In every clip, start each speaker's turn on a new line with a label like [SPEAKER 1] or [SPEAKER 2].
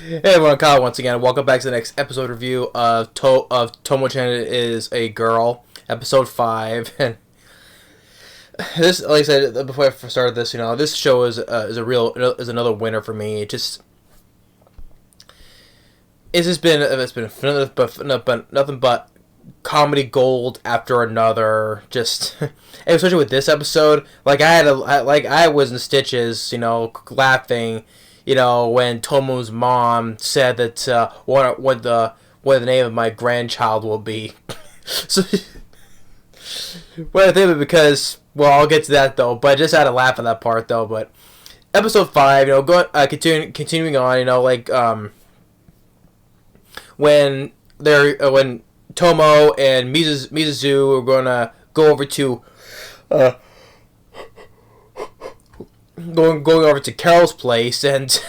[SPEAKER 1] Hey everyone, Kyle once again. Welcome back to the next episode review of Tomo-Chan is a Girl, episode 5. And this, like I said before I started this, this show is another winner for me. It's been nothing but comedy gold after another. And especially with this episode, I was in stitches, laughing. When Tomo's mom said that what the name of my grandchild will be. So, well, I think because I'll get to that though. But I just had to laugh at that part though. But episode 5, continuing on, when Tomo and Mizuzu are gonna go over to going over to Carol's place, and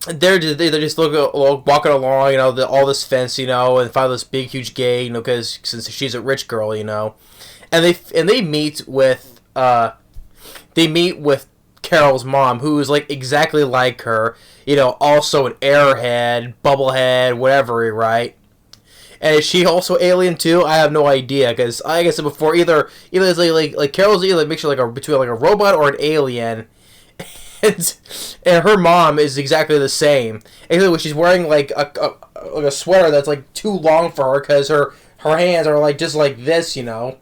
[SPEAKER 1] they're just walking along, all this fence, and find this big huge gate, because since she's a rich girl, and they meet with Carol's mom, who is like exactly like her, also an airhead, bubblehead, whatever, right? And is she also alien too? I have no idea, because like I said before, either it's like Carol's either a mixture between a robot or an alien, and her mom is exactly the same. Except she's wearing like a sweater that's like too long for her, because her hands are like just like this, So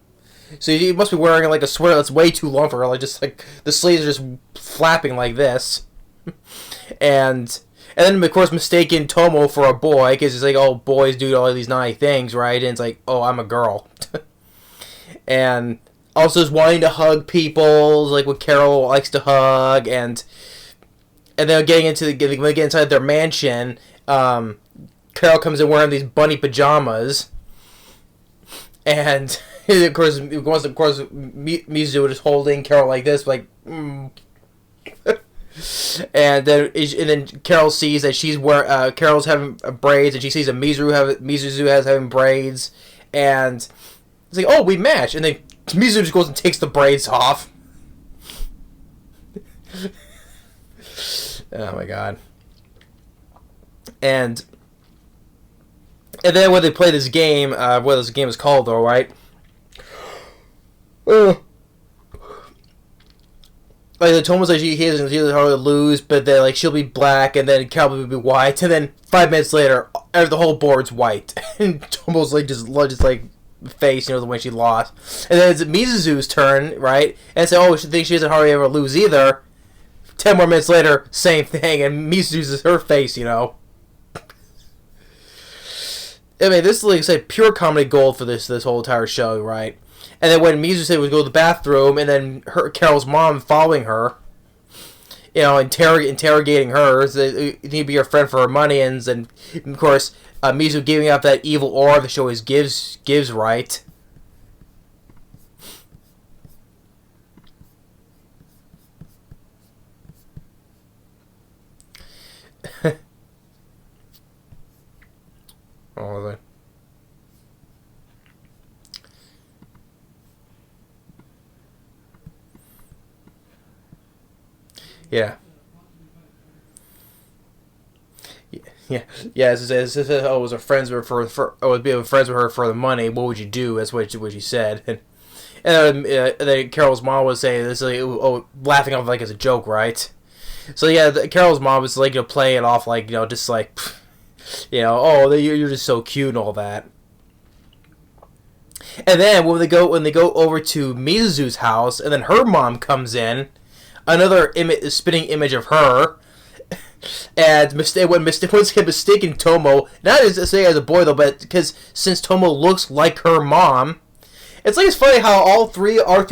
[SPEAKER 1] she must be wearing like a sweater that's way too long for her, just like the sleeves are just flapping like this, and then, of course, mistaking Tomo for a boy, because it's like, oh, boys do all these naughty things, right? And it's like, oh, I'm a girl. And also is wanting to hug people, like what Carol likes to hug, and then getting inside their mansion, Carol comes in wearing these bunny pajamas, and of course, Mizu is holding Carol like this, like, And then Carol sees that Carol's having braids, and she sees that Mizuzu has having braids, and it's like, oh, we match. And then Mizuzu just goes and takes the braids off. Oh my god. And then when they play this game, what this game is called though, right? Like the Tomo's like he doesn't hardly lose, but then like she'll be black, and then Carol will be white, and then 5 minutes later, the whole board's white, and Tomo's like just like face, the way she lost, and then it's Mizuzu's turn, right? And say, oh, she thinks she doesn't hardly ever lose either. 10 more minutes later, same thing, and Mizuzu's is her face, I mean, this is like I said, pure comedy gold for this whole entire show, right? And then when Mizu said he would go to the bathroom, and then Carol's mom following her, interrogating her, so you need to be your friend for her money, and of course, Mizu giving up that evil aura the show always gives, right? What was I? Yeah. Yeah. Oh, was a friends with for oh, would be friends with her for the money. What would you do? That's what she said. And then Carol's mom was saying this, like, oh, laughing off like as a joke, right? So yeah, Carol's mom was like, playing it off like, just like, oh, you're just so cute and all that. And then when they go over to Mizuzu's house, and then her mom comes in, another spitting image of her, and once again mistaken Tomo, not as to say as a boy though, but because since Tomo looks like her mom, it's funny how our three of our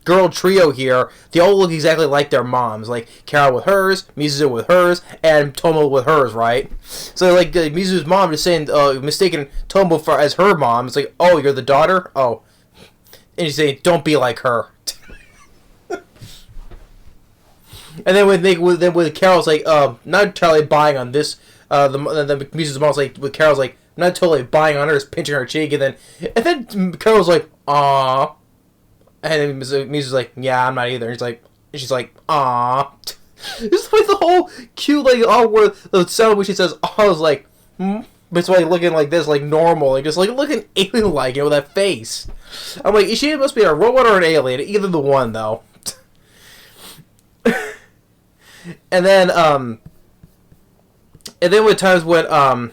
[SPEAKER 1] girl trio here, they all look exactly like their moms, like Carol with hers, Mizuzu with hers, and Tomo with hers, right? So like Mizuzu's mom just saying mistaken Tomo as her mom. It's like, oh, you're the daughter, oh, and she's saying, don't be like her. And then when Carol's like, not entirely buying on this, the Mizuzu's mom's like, with Carol's like, not totally buying on her, just pinching her cheek, and then Carol's like, aww, and then Mizuzu's like, yeah, I'm not either. And she's like, aww, Just like the whole cute, like, where the sound when she says, oh, I was like, hmm? But it's like looking like this, like normal, like just like looking alien-like, with that face. I'm like, she must be a robot or an alien, either the one, though. And then with times when, and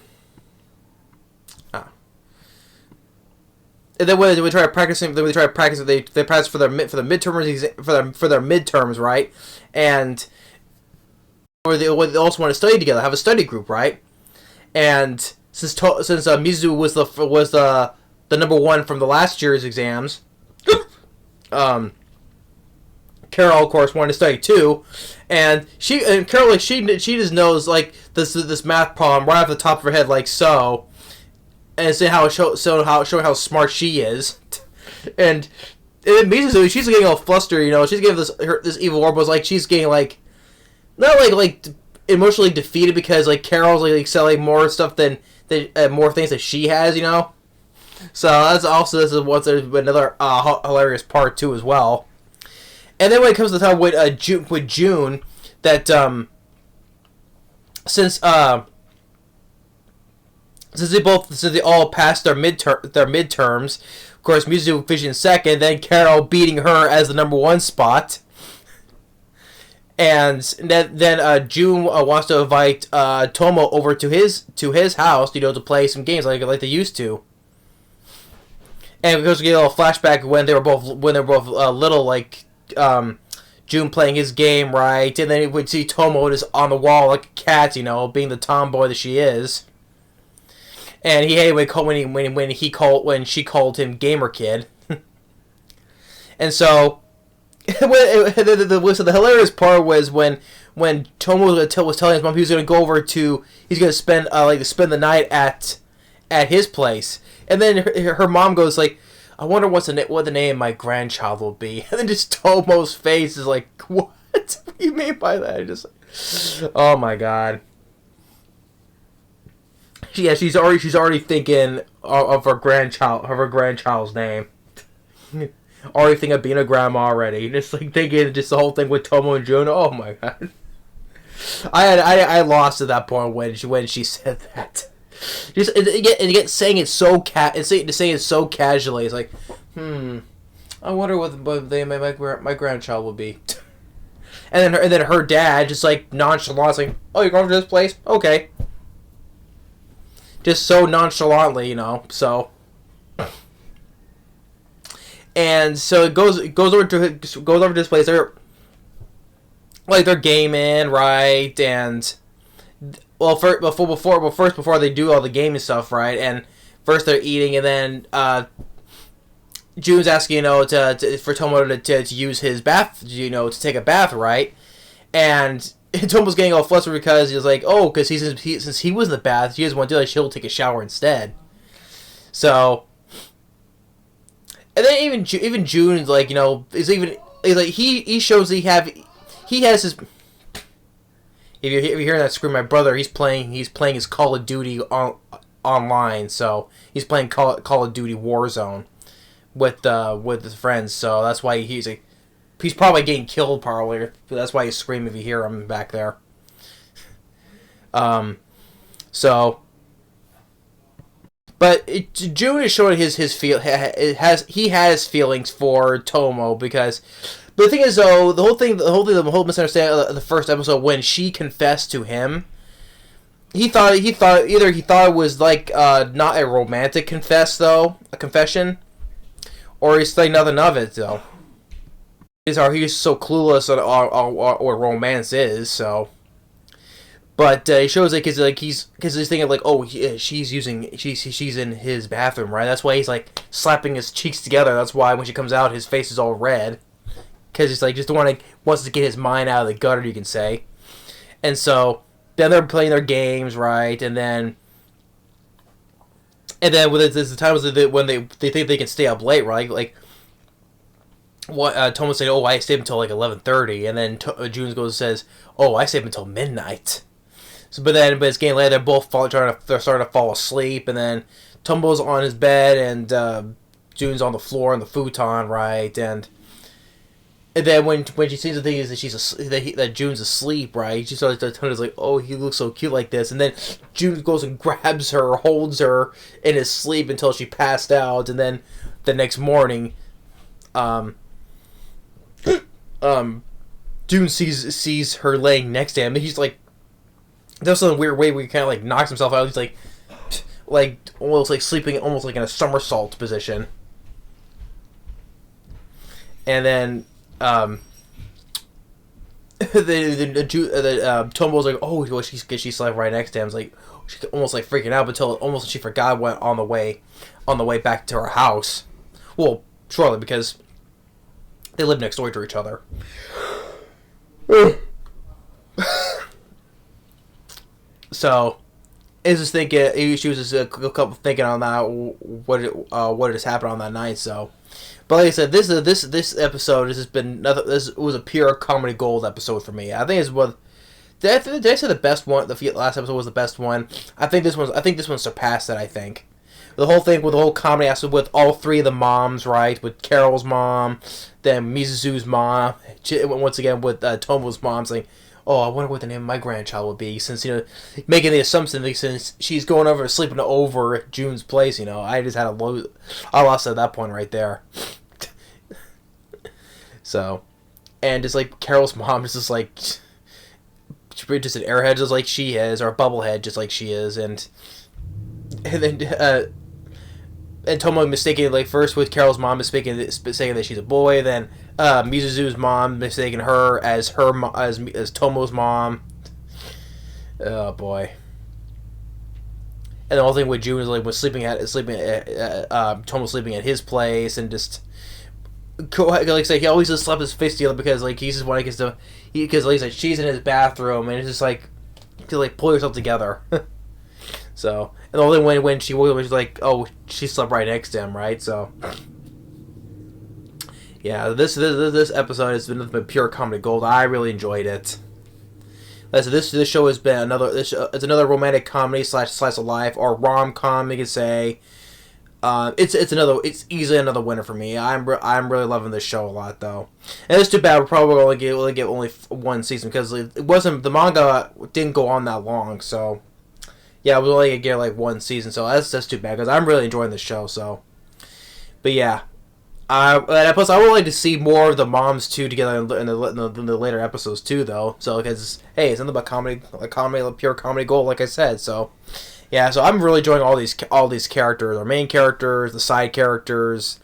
[SPEAKER 1] then when they try practicing, they practice for their midterms, for their midterms, right? And or they also want to study together, have a study group, right? And since Mizu was the number one from the last year's exams, Carol, of course, wanted to study too, and Carol, like, she just knows, like, this math problem right off the top of her head, like so. And showing how smart she is, and Mizu, she's getting all flustered. She's getting this evil orb was like she's getting like not like emotionally defeated because like Carol's like selling more stuff than more things that she has. So this is what's another hilarious part too as well. And then when it comes to the time with June, that since they all passed their midterms, of course, Mizu finishing second, then Carol beating her as the number one spot, and then June wants to invite Tomo over to his house, to play some games like they used to, and because we get a little flashback when they were both little, like June playing his game, right, and then we'd see Tomo just on the wall like a cat, being the tomboy that she is. And he hated when she called him Gamer Kid, and so the hilarious part was when Tomo was telling his mom he's going to spend the night at his place, and then her mom goes like, I wonder what the name of my grandchild will be, and then just Tomo's face is like, what? What do you mean by that? Just, oh my god. Yeah, she's already thinking of her grandchild's name. Already thinking of being a grandma already. Just like thinking just the whole thing with Tomo and June. Oh my god. I lost at that point when she said that. Just and again saying it so saying it so casually. It's like, I wonder what the name of my grandchild will be. And then her dad just like nonchalant like, oh, you're going to this place? Okay. Just so nonchalantly, so. And so it goes over to this place. They're gaming, right? And before they do all the gaming stuff, right? And first they're eating, and then June's asking, for Tomo to use his bath, to take a bath, right? And Tomo's getting all flustered because he's like, oh, because since he was in the bath, she doesn't want to do that. She'll take a shower instead. So, and then even June's like, is like he shows he has his. If you're hearing that scream, my brother, he's playing his Call of Duty online. So he's playing Call of Duty Warzone with his friends. So that's why he's probably getting killed, probably. That's why he's screaming if you hear him back there. But June is showing he has feelings for Tomo because. But the thing is, though, the whole misunderstanding of the first episode when she confessed to him, he thought it was like not a romantic a confession, or he's like nothing of it though. He's so clueless on what romance is. So, but it shows like he's thinking like, oh, she's in his bathroom, right? That's why he's like slapping his cheeks together. That's why when she comes out, his face is all red, because he's like wants to get his mind out of the gutter, you can say. And so then they're playing their games, right? And then when there's the times when they think they can stay up late, right? Like. What Tomo said, oh, I stayed until like 11:30, and then June goes and says, oh, I stayed until midnight. So, but it's getting late. They're both starting to fall asleep, and then Tomo's on his bed, and June's on the floor on the futon, right? And And then when she sees the thing is that that June's asleep, right? She starts to is like, oh, he looks so cute like this, and then June goes and grabs her, holds her in his sleep until she passed out, and then the next morning, June sees her laying next to him, and he's like, there's some weird way where he kind of like knocks himself out. He's like almost like sleeping, almost like in a somersault position, and then. Tomo's like, oh, well, she slept right next to him. It's like she's almost like freaking out until almost she forgot what on the way back to her house. Well, shortly because they live next door to each other. So, is just thinking she was just thinking on that what has happened on that night. So. But like I said, this episode has just been nothing. This was a pure comedy gold episode for me. I think it's what. Did I say the best one? The last episode was the best one. I think this one surpassed it. I think the whole thing with the whole comedy aspect with all three of the moms, right? With Carol's mom, then Mizuzu's mom, once again with Tomo's mom, saying, "Oh, I wonder what the name of my grandchild would be." Since making the assumption that since she's going over sleeping over at June's place, I just had I lost at that point right there. So, and just like Carol's mom is just like just an airhead just like she is, or a bubblehead just like she is, and then and Tomo mistaking like first with Carol's mom mistaking that she's a boy, then Mizuzu's mom mistaking her as as Tomo's mom. Oh boy. And the whole thing with June is like Tomo sleeping at his place, and just like I say, he always just slapped his face together because like he's just wanting to because like she's in his bathroom and it's just like to like pull yourself together. So, and the only when she woke up, she's like, oh, she slept right next to him, right? So, yeah, this episode has been pure comedy gold. I really enjoyed it. This show has been it's another romantic comedy / slice of life or rom-com, you could say. It's easily another winner for me. I'm really loving this show a lot though, and it's too bad we're probably only get one season because it wasn't the manga didn't go on that long. So yeah, we only get like one season, so that's too bad because I'm really enjoying the show. So, but yeah, and plus I would like to see more of the moms too together in the later episodes too though. So because hey, it's nothing but comedy, pure comedy gold, like I said. So. Yeah, so I'm really enjoying all these characters, our main characters, the side characters,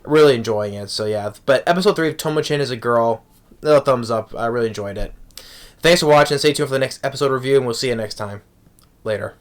[SPEAKER 1] really enjoying it. So yeah, but episode 3 of Tomo-Chan is a girl, little thumbs up. I really enjoyed it. Thanks for watching. Stay tuned for the next episode review, and we'll see you next time. Later.